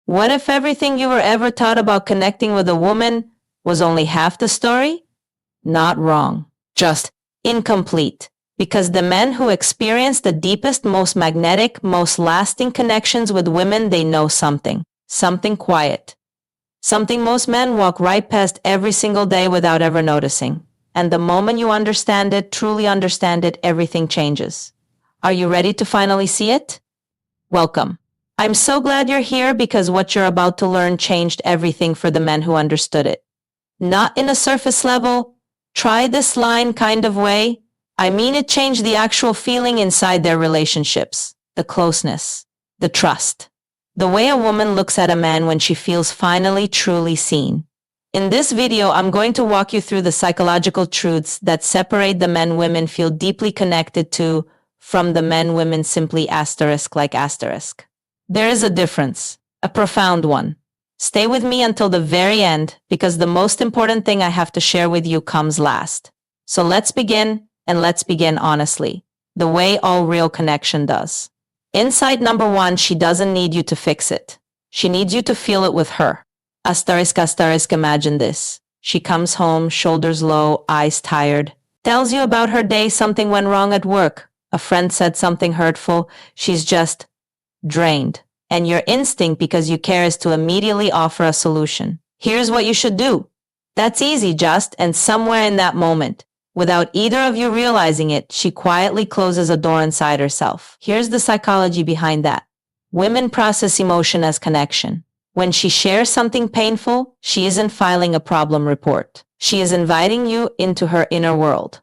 What if everything you were ever taught about connecting with a woman was only half the story? Not wrong, just incomplete. Because the men who experience the deepest, most magnetic, most lasting connections with women, they know something quiet. Something most men walk right past every single day without ever noticing. And the moment you understand it, truly understand it, everything changes. Are you ready to finally see it? Welcome. I'm so glad you're here because what you're about to learn changed everything for the men who understood it. Not in a surface level, try this line kind of way. I mean, it changed the actual feeling inside their relationships, the closeness, the trust, the way a woman looks at a man when she feels finally truly seen. In this video, I'm going to walk you through the psychological truths that separate the men women feel deeply connected to from the men women simply asterisk like asterisk. There is a difference, a profound one. Stay with me until the very end because the most important thing I have to share with you comes last. So let's begin, and let's begin honestly, the way all real connection does. Insight number one, she doesn't need you to fix it. She needs you to feel it with her. Asterisk, imagine this. She comes home, shoulders low, eyes tired, tells you about her day, something went wrong at work. A friend said something hurtful. She's just drained. And your instinct, because you care, is to immediately offer a solution. Here's what you should do. That's easy, and somewhere in that moment, without either of you realizing it, she quietly closes a door inside herself. Here's the psychology behind that. Women process emotion as connection. When she shares something painful, she isn't filing a problem report. She is inviting you into her inner world.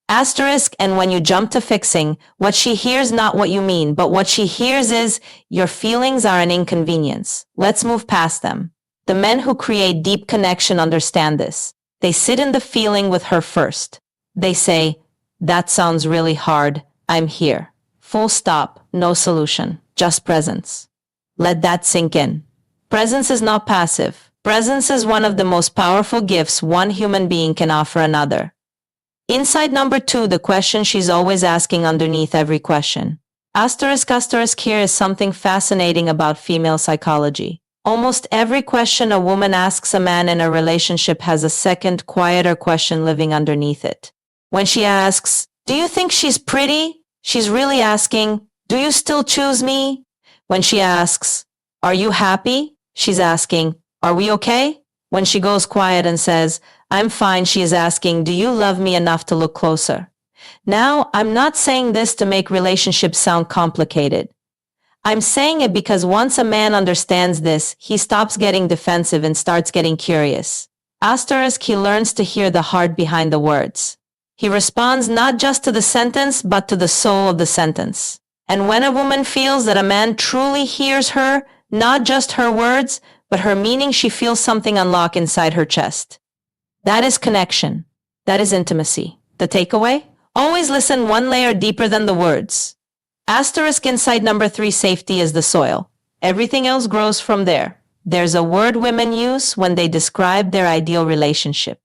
Asterisk, and when you jump to fixing, what she hears not what you mean, but what she hears is, your feelings are an inconvenience. Let's move past them. The men who create deep connection understand this. They sit in the feeling with her first. They say, that sounds really hard. I'm here. Full stop. No solution. Just presence. Let that sink in. Presence is not passive. Presence is one of the most powerful gifts one human being can offer another. Insight number two, the question she's always asking underneath every question. Asterisk, here is something fascinating about female psychology. Almost every question a woman asks a man in a relationship has a second, quieter question living underneath it. When she asks, do you think she's pretty? She's really asking, do you still choose me? When she asks, are you happy? She's asking, are we okay? When she goes quiet and says, I'm fine, she is asking, do you love me enough to look closer? Now, I'm not saying this to make relationships sound complicated. I'm saying it because once a man understands this, he stops getting defensive and starts getting curious. Asterisk, he learns to hear the heart behind the words. He responds not just to the sentence, but to the soul of the sentence. And when a woman feels that a man truly hears her, not just her words, but her meaning, she feels something unlock inside her chest. That is connection. That is intimacy. The takeaway? Always listen one layer deeper than the words. Asterisk, insight number three, safety is the soil. Everything else grows from there. There's a word women use when they describe their ideal relationship.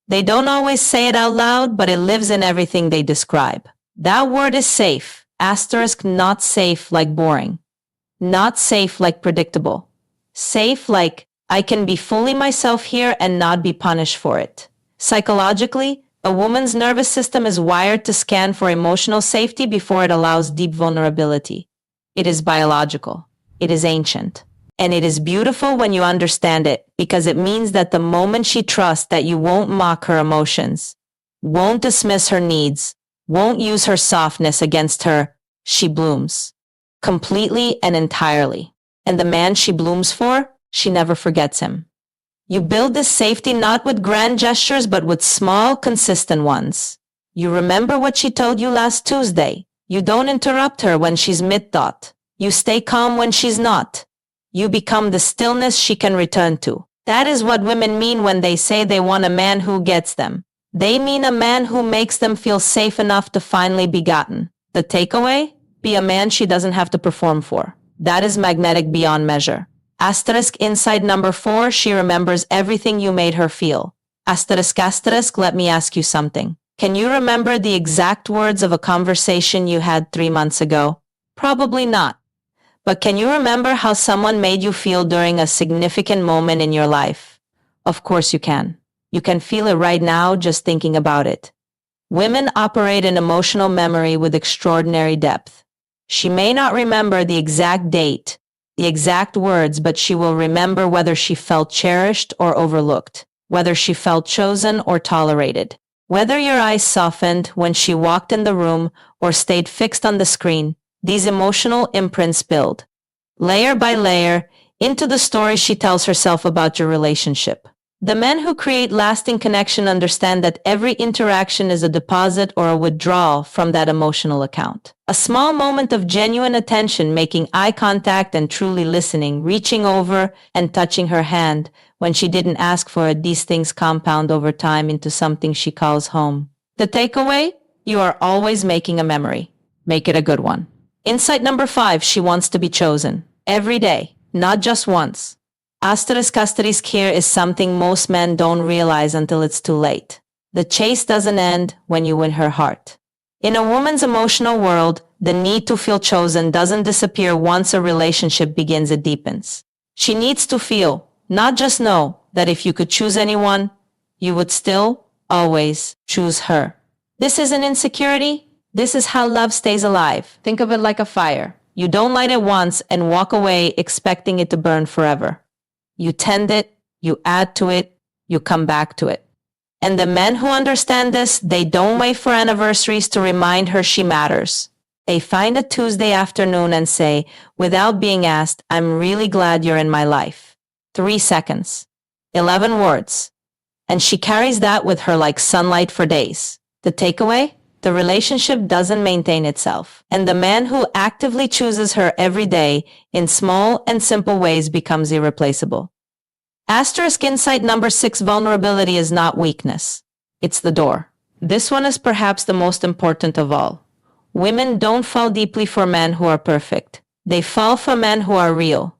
They don't always say it out loud, but it lives in everything they describe. That word is safe. Asterisk, not safe like boring. Not safe like predictable. Safe like, I can be fully myself here and not be punished for it. Psychologically, a woman's nervous system is wired to scan for emotional safety before it allows deep vulnerability. It is biological. It is ancient. And it is beautiful when you understand it, because it means that the moment she trusts that you won't mock her emotions, won't dismiss her needs, won't use her softness against her, she blooms. Completely and entirely. And the man she blooms for, she never forgets him. You build this safety not with grand gestures, but with small, consistent ones. You remember what she told you last Tuesday. You don't interrupt her when she's mid-thought. You stay calm when she's not. You become the stillness she can return to. That is what women mean when they say they want a man who gets them. They mean a man who makes them feel safe enough to finally be gotten. The takeaway? Be a man she doesn't have to perform for. That is magnetic beyond measure. Asterisk, insight number four, she remembers everything you made her feel. Asterisk, let me ask you something. Can you remember the exact words of a conversation you had 3 months ago? Probably not. But can you remember how someone made you feel during a significant moment in your life? Of course you can. You can feel it right now just thinking about it. Women operate in emotional memory with extraordinary depth. She may not remember the exact date, the exact words, but she will remember whether she felt cherished or overlooked, whether she felt chosen or tolerated, whether your eyes softened when she walked in the room or stayed fixed on the screen. These emotional imprints build, layer by layer, into the story she tells herself about your relationship. The men who create lasting connection understand that every interaction is a deposit or a withdrawal from that emotional account. A small moment of genuine attention, making eye contact and truly listening, reaching over and touching her hand when she didn't ask for it, these things compound over time into something she calls home. The takeaway? You are always making a memory. Make it a good one. Insight number 5, she wants to be chosen. Every day, not just once. Asterisk here is something most men don't realize until it's too late. The chase doesn't end when you win her heart. In a woman's emotional world, the need to feel chosen doesn't disappear once a relationship begins, it deepens. She needs to feel, not just know, that if you could choose anyone, you would still, always, choose her. This isn't insecurity. This is how love stays alive. Think of it like a fire. You don't light it once and walk away expecting it to burn forever. You tend it, you add to it, you come back to it. And the men who understand this, they don't wait for anniversaries to remind her she matters. They find a Tuesday afternoon and say, without being asked, I'm really glad you're in my life. 3 seconds. 11 words. And she carries that with her like sunlight for days. The takeaway? The relationship doesn't maintain itself. And the man who actively chooses her every day in small and simple ways becomes irreplaceable. Asterisk insight number 6, vulnerability is not weakness. It's the door. This one is perhaps the most important of all. Women don't fall deeply for men who are perfect. They fall for men who are real.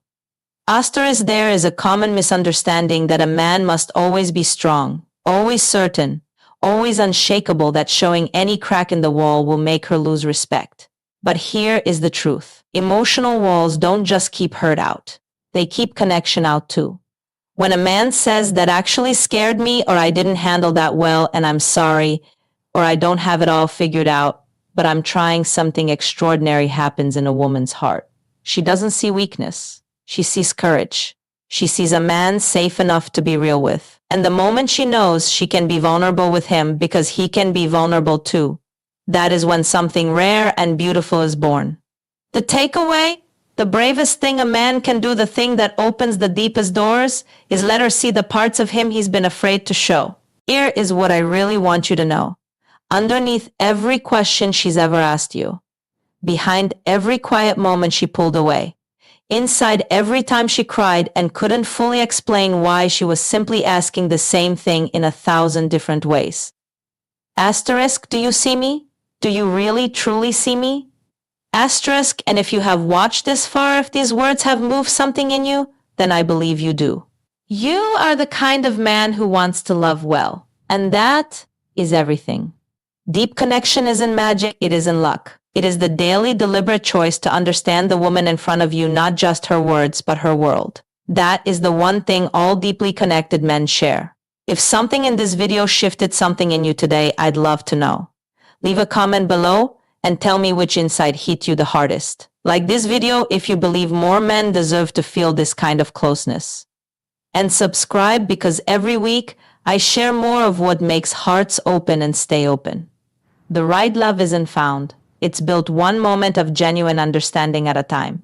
Asterisk there is a common misunderstanding that a man must always be strong, always certain, always unshakable, that showing any crack in the wall will make her lose respect. But here is the truth. Emotional walls don't just keep hurt out. They keep connection out too. When a man says that actually scared me, or I didn't handle that well and I'm sorry, or I don't have it all figured out, but I'm trying, something extraordinary happens in a woman's heart. She doesn't see weakness. She sees courage. She sees a man safe enough to be real with. And the moment she knows she can be vulnerable with him because he can be vulnerable too, that is when something rare and beautiful is born. The takeaway? The bravest thing a man can do, the thing that opens the deepest doors, is let her see the parts of him he's been afraid to show. Here is what I really want you to know. Underneath every question she's ever asked you, behind every quiet moment she pulled away, inside every time she cried and couldn't fully explain why, she was simply asking the same thing in 1,000 different ways. Asterisk, do you see me? Do you really truly see me? Asterisk, and if you have watched this far, if these words have moved something in you, then I believe you do. You are the kind of man who wants to love well, and that is everything. Deep connection isn't magic, it isn't luck. It is the daily, deliberate choice to understand the woman in front of you, not just her words, but her world. That is the one thing all deeply connected men share. If something in this video shifted something in you today, I'd love to know. Leave a comment below and tell me which insight hit you the hardest. Like this video if you believe more men deserve to feel this kind of closeness. And subscribe, because every week I share more of what makes hearts open and stay open. The right love isn't found. It's built one moment of genuine understanding at a time.